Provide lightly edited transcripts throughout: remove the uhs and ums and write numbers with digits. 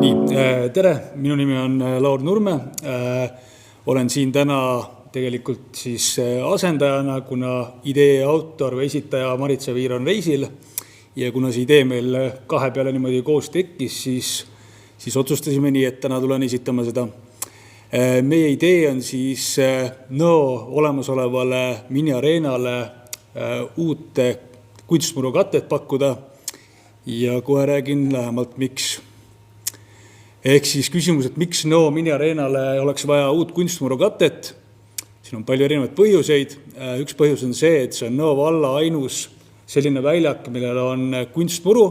Tere, minu nimi on Laur Nurme. Olen siin täna tegelikult siis asendajana, kuna idee autor või esitaja Marit Saviir on reisil ja kuna see idee meil kahe peale niimoodi koos tekkis, siis otsustasime nii, et täna tulen esitama seda. Meie idee on siis olemasolevale miniareenale uut kunstmuru katet pakkuda ja kohe räägin lähemalt, miks. Ehk siis küsimus, et miks miniareenale oleks vaja uut kunstmuru katet. Siin on palju erinevaid põhjuseid. Üks põhjus on see, et see on valla ainus selline väljak, millel on kunstmuru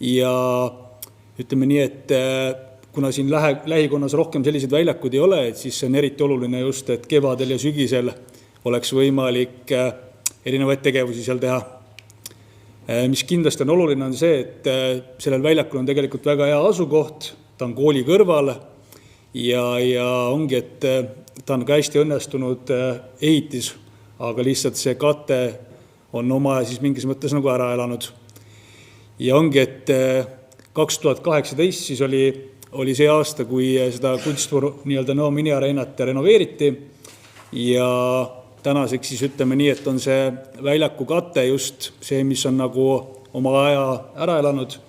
ja ütleme nii, et kuna siin lähikonnas rohkem selliseid väljakud ei ole, et siis see on eriti oluline just, et kevadel ja sügisel oleks võimalik erinevaid tegevusi seal teha. Mis kindlasti on oluline on see, et sellel väljakul on tegelikult väga hea asukoht, ta on kooli kõrval ja ongi, et ta on ka hästi õnnestunud ehitis, aga lihtsalt see kate on oma siis mingis mõttes nagu ära elanud. Ja ongi, et 2018 siis oli see aasta, kui seda kunstmuru miniareenat renoveeriti ja tänaseks siis ütleme nii, et on see väljaku kate just see, mis on nagu oma aja ära elanud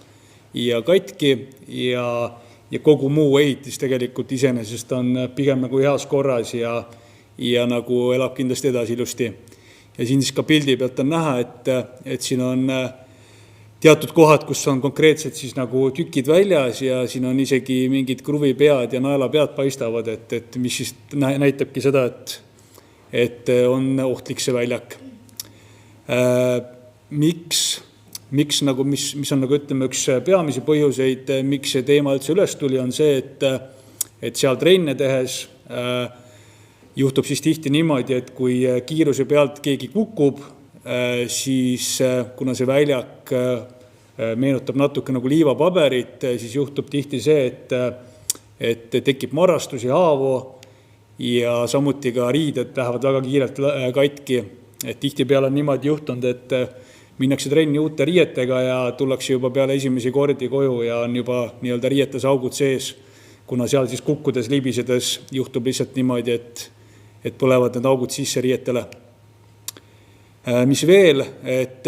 ja katki ja kogu muu ehitis tegelikult iseenesest on pigem nagu heas korras ja nagu elab kindlasti edasi ilusti. Ja siin siis ka pildi pealt on näha, et siin on teatud kohad, kus on konkreetselt siis nagu tükid väljas ja siin on isegi mingid kruvipead ja naelapead paistavad, et mis siis näitabki seda, et on ohtlik see väljak. Mis on nagu ütleme üks peamisi põhjuseid, miks see teema üldse üles tuli, on see, et seal trenne tehes juhtub siis tihti niimoodi, et kui kiiruse pealt keegi kukub, siis kuna see väljak meenutab natuke nagu liivapaberit, siis juhtub tihti see, et tekib marrastusi, haavu ja samuti ka riided lähevad väga kiirelt katki. Et tihti peale on niimoodi juhtunud, et minnakse trenni uute riietega ja tullakse juba peale esimesi kordi koju ja on juba nii-öelda riietes augud sees, kuna seal siis kukkudes, libisedes juhtub lihtsalt niimoodi, et põlevad need augud sisse riietele. Mis veel, et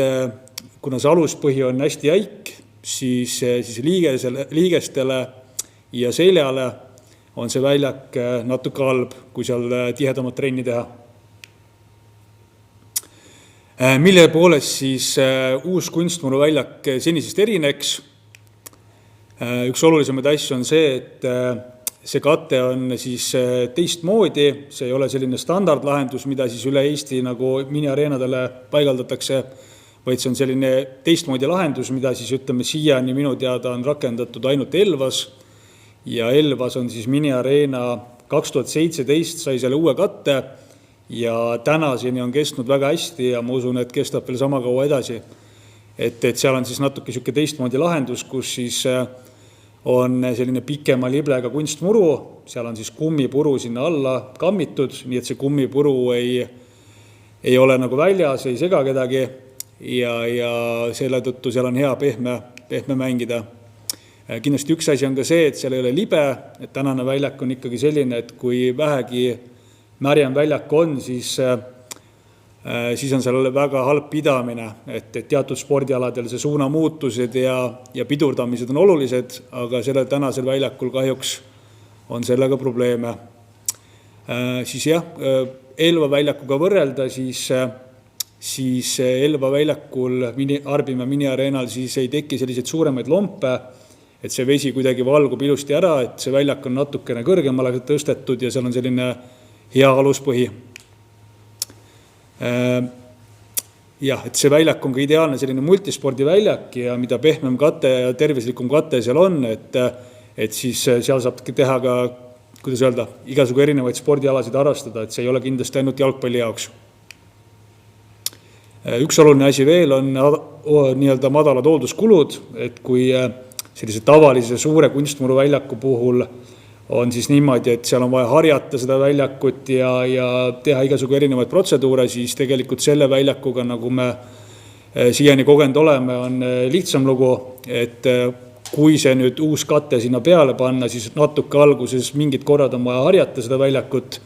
kuna see aluspõhi on hästi jäik, siis liigestele ja seljale on see väljak natuke halb, kui seal tihedamat trenni teha. Mille poolest siis uus kunstmuru väljak senisest erineks. Üks olulisemaid asju on see, et see kate on siis teistmoodi, see ei ole selline standardlahendus, mida siis üle Eesti nagu miniareenadele paigaldatakse, vaid see on selline teistmoodi lahendus, mida siis ütleme siiani minu teada on rakendatud ainult Elvas ja Elvas on siis miniareena 2017 sai selle uue katte ja tänaseni on kestnud väga hästi ja ma usun, et kestab veel sama kaua edasi. Et seal on siis natuke selline teistmoodi lahendus, kus siis on selline pikema liblega kunstmuru, seal on siis kummipuru sinna alla kammitud, nii et see kummipuru ei ole nagu väljas, ei sega kedagi ja selle tõttu seal on hea pehme mängida. Kindlasti üks asi on ka see, et seal ei ole libe, et tänane väljak on ikkagi selline, et kui vähegi märjem väljak on, siis on seal väga halb pidamine, et teatud spordialadel see suunamuutused ja pidurdamised on olulised, aga sellel tänasel väljakul kahjuks on sellega probleeme. Siis jah, Elva väljakuga võrrelda, siis Elva väljakul Arbimäe miniareenal siis ei teki selliseid suuremaid lompe, et see vesi kuidagi valgub ilusti ära, et see väljak on natukene kõrgemale tõstetud ja seal on selline hea aluspõhi. Jah, et see väljak on ka ideaalne selline multispordi väljak ja mida pehmem kate ja tervislikum kate seal on, et siis seal saab teha ka, kuidas öelda, igasugu erinevaid spordialasid harrastada, et see ei ole kindlasti ainult jalgpalli jaoks. Üks oluline asi veel on nii-öelda madalad hoolduskulud, et kui sellise tavalise suure kunstmuru väljaku puhul on siis niimoodi, et seal on vaja harjata seda väljakut ja teha igasugu erinevaid protseduure, siis tegelikult selle väljakuga, nagu me siiani kogenud oleme, on lihtsam lugu, et kui see nüüd uus kate sinna peale panna, siis natuke alguses mingid korrad on vaja harjata seda väljakut,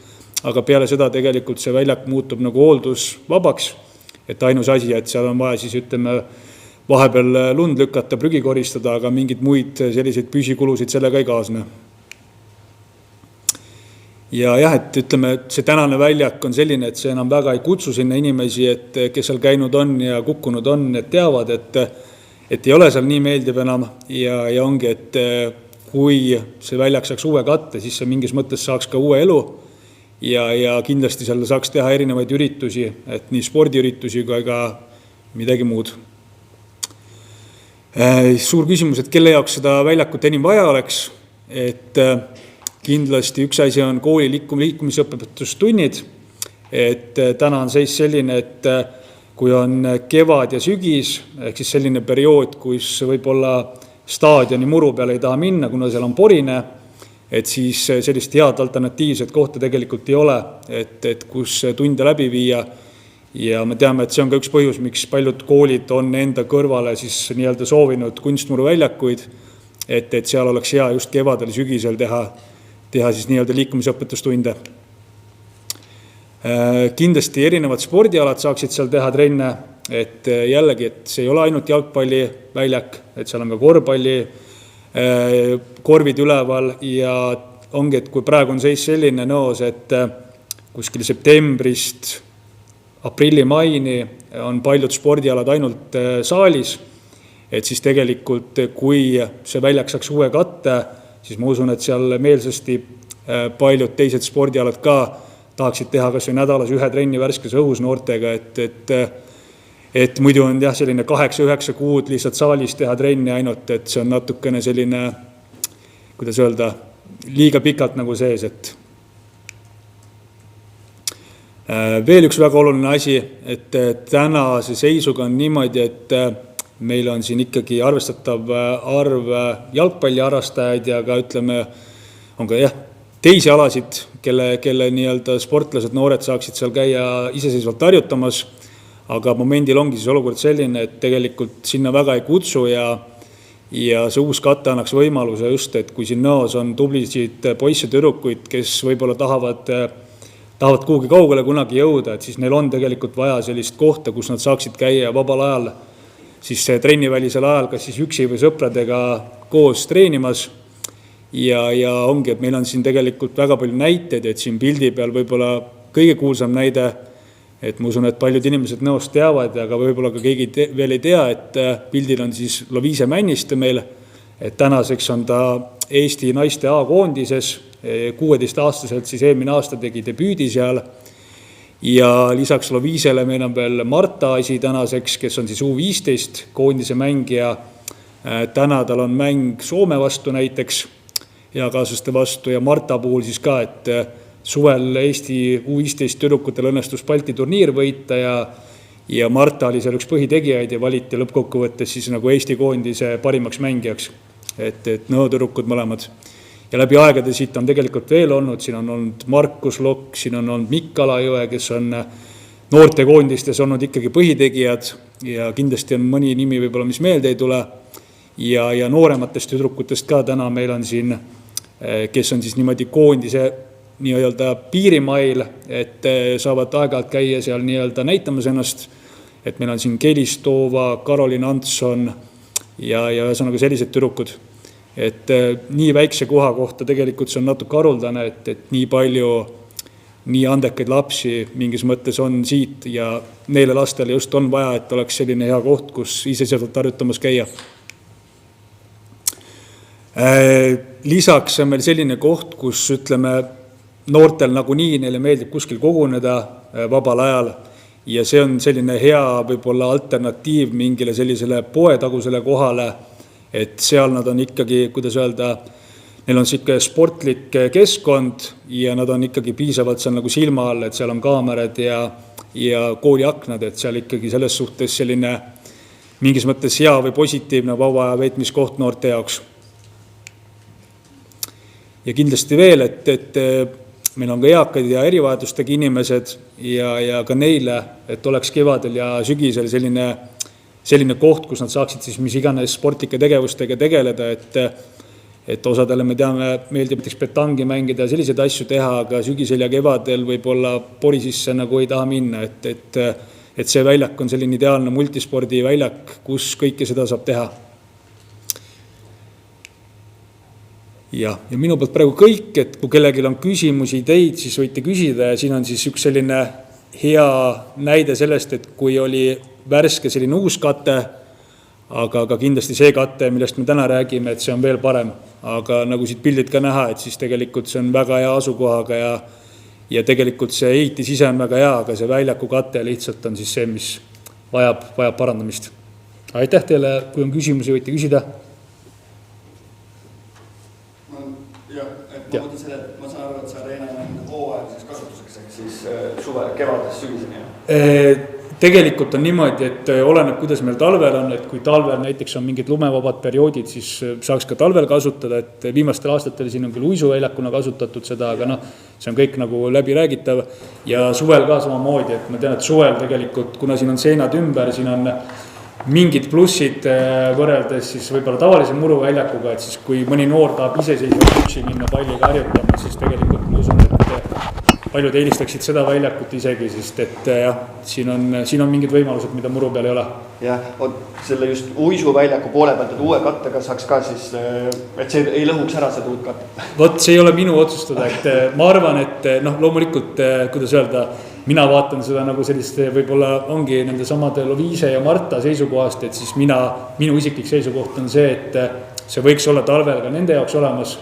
aga peale seda tegelikult see väljak muutub nagu hooldusvabaks, et ainus asi, et seal on vaja siis ütleme vahepeal lund lükata, prügi koristada, aga mingid muid selliseid püsikulusid sellega ei kaasne. Ja jah, et ütleme, et see tänane väljak on selline, et see enam väga ei kutsu sinna inimesi, et kes seal käinud on ja kukkunud on, et teavad, et ei ole seal nii meeldiv enam ja ongi, et kui see väljak saaks uue katte, siis see mingis mõttes saaks ka uue elu ja kindlasti seal saaks teha erinevaid üritusi, et nii spordiüritusi kui ka midagi muud. Suur küsimus, et kelle jaoks seda väljakut enim vaja oleks, et kindlasti üks asi on kooli liikumisõpetustunnid, et täna on seis selline, et kui on kevad ja sügis, ehk siis selline periood, kus võib-olla staadioni muru peale ei taha minna, kuna seal on porine, et siis sellist head alternatiivset kohta tegelikult ei ole, et kus tunde läbi viia. Ja me teame, et see on ka üks põhjus, miks paljud koolid on enda kõrvale siis nii-öelda soovinud kunstmuru väljakuid, et seal oleks hea just kevadel, sügisel teha siis nii-öelda liikumisõpetustunde. Kindlasti erinevad spordialad saaksid seal teha trenne, et jällegi, et see ei ole ainult jalgpalli väljak, et seal on ka korvpalli, korvid üleval ja ongi, et kui praegu on seis selline noos, et kuskil septembrist aprilli-maini on paljud spordialad ainult saalis, et siis tegelikult kui see väljak saaks uue katte, siis ma usun, et seal meelsasti paljud teised spordialad ka tahaksid teha kas või nädalas ühe trenni värskes õhus noortega, et muidu on jah selline 8-9 kuud lihtsalt saalis teha trenni ainult, et see on natukene selline, kuidas öelda, liiga pikalt nagu sees, et veel üks väga oluline asi, et tänase seisuga on niimoodi, et meil on siin ikkagi arvestatav arv jalgpalliharrastajaid ja ka ütleme, on ka jah, teisi alasid, kelle nii-öelda sportlased, noored saaksid seal käia iseseisvalt harjutamas, aga momendil ongi siis olukord selline, et tegelikult sinna väga ei kutsu ja see uus kate annaks võimaluse just, et kui siin noos on tublisid poisse tüdrukuid, kes võib-olla tahavad kuhugi kaugele kunagi jõuda, et siis neil on tegelikult vaja sellist kohta, kus nad saaksid käia vabal ajal, siis trennivälisel ajal, kas siis üksi või sõpradega koos treenimas. Ja ongi, et meil on siin tegelikult väga palju näiteid, et siin pildi peal võib-olla kõige kuulsam näide, et ma usun, et paljud inimesed nõost teavad, aga võib-olla ka keegi veel ei tea, et pildil on siis Loviise Männiste meil, et tänaseks on ta Eesti naiste A-koondises, 16-aastaselt siis eelmine aasta tegi debüüdi seal ja lisaks Loviisele meil on veel Marta Asi tänaseks, kes on siis U15 koondise mängija. Täna tal on mäng Soome vastu näiteks ja kaasuste vastu ja Marta puhul siis ka, et suvel Eesti U15 tüdrukutel õnnestus Balti turniir võita ja Marta oli seal üks põhitegijaid ja valiti lõppkokkuvõttes siis nagu Eesti koondise parimaks mängijaks, et nõotüdrukud mõlemad. Ja läbi aegade siit on tegelikult veel olnud, siin on olnud Markus Lokk, siin on olnud Mikk Alajõe, kes on noortekoondistes olnud ikkagi põhitegijad ja kindlasti on mõni nimi võib-olla, mis meelde ei tule ja noorematest tüdrukutest ka täna meil on siin, kes on siis niimoodi koondise nii-öelda piirimail, et saavad aeg-ajalt käia seal nii-öelda näitamas ennast, et meil on siin Kelis Toova, Karolin Antson ja ühesõnaga sellised tüdrukud. Et nii väikse koha kohta tegelikult see on natuke haruldane, et nii palju nii andekaid lapsi mingis mõttes on siit ja neile lastele just on vaja, et oleks selline hea koht, kus iseseisvalt harjutamas käia. Lisaks on meil selline koht, kus ütleme noortel nagunii neile meeldib kuskil koguneda vabal ajal ja see on selline hea võib-olla alternatiiv mingile sellisele poetagusele kohale, et seal nad on ikkagi, kuidas öelda, neil on siuke sportlik keskkond ja nad on ikkagi piisavalt seal nagu silma all, et seal on kaamerad ja kooli aknad, et seal ikkagi selles suhtes selline mingis mõttes hea või positiivne vaba aja veetmiskoht noorte jaoks. Ja kindlasti veel, et meil on ka eakaid ja erivajadustega inimesed ja ka neile, et oleks kevadel ja sügisel selline selline koht, kus nad saaksid siis mis iganes sportlike tegevustega tegeleda, et osadele me teame, meeldib näiteks petangi mängida ja selliseid asju teha, aga sügisel ja kevadel võib-olla pori sisse nagu ei taha minna, et see väljak on selline ideaalne multispordi väljak, kus kõike seda saab teha. Ja minu poolt praegu kõik, et kui kellelgi on küsimusi, ideid, siis võite küsida ja siin on siis üks selline hea näide sellest, et kui oli värske selline uus kate, aga kindlasti see kate, millest me täna räägime, et see on veel parem. Aga nagu siit pildid ka näha, et siis tegelikult see on väga hea asukohaga ja tegelikult see ehitis ise on väga hea, aga see väljaku kate lihtsalt on siis see, mis vajab parandamist. Aitäh teile, kui on küsimusi, võite küsida. Ma mõtlen selle, et ma saan aru, et see areena on hooajaliseks kasutuseks, ehk siis suve, kevadest sügiseni. Tegelikult on niimoodi, et oleneb, kuidas meil talvel on, et kui talvel näiteks on mingid lumevabad perioodid, siis saaks ka talvel kasutada, et viimastel aastatel siin on küll uisuväljakuna kasutatud seda, aga see on kõik nagu läbi räägitav ja suvel ka samamoodi, et ma tean, et suvel tegelikult, kuna siin on seenad ümber, siin on mingid plussid võrreldes siis võib-olla tavalise muruväljakuga, et siis kui mõni noor tahab iseseisvalt üksi minna palliga harjutama, siis tegelikult ma usun, et paljud eelistaksid seda väljakut isegi, sest et jah, siin on mingid võimalused, mida muru peal ei ole. Jah, selle just uisuväljaku poole pealt, et uue kattega saaks ka siis, et see ei lõhuks ära seda uut katte. Vot see ei ole minu otsustada, et ma arvan, et loomulikult, kuidas öelda, mina vaatan seda nagu sellist, võib-olla ongi nende samade Loviise ja Marta seisukohast, et siis minu isiklik seisukoht on see, et see võiks olla talvel ka nende jaoks olemas,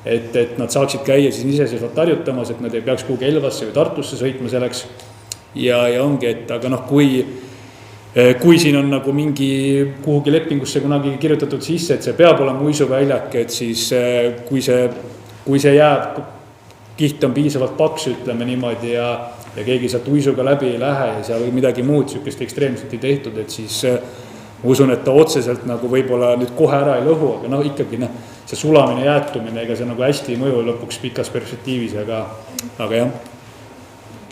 et nad saaksid käia siis iseseisvalt harjutamas, et nad ei peaks kuhugi Elvasse või Tartusse sõitma selleks. Ja ongi, et aga kui siin on nagu mingi kuhugi lepingusse kunagi kirjutatud sisse, et see peab olema uisuväljak, et siis kui see jääb, kiht on piisavalt paks, ütleme niimoodi ja keegi sealt uisuga läbi ei lähe ja seal midagi muud sükest ekstreemselt ei tehtud, et siis usun, et ta otseselt nagu võib-olla nüüd kohe ära ei lõhu, aga ikkagi see sulamine, jäätumine, ega see nagu hästi ei mõju lõpuks pikas perspektiivis, aga jah.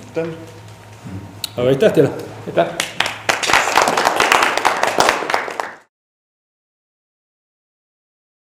Aitäh. Aga aitäh teile. Aitäh.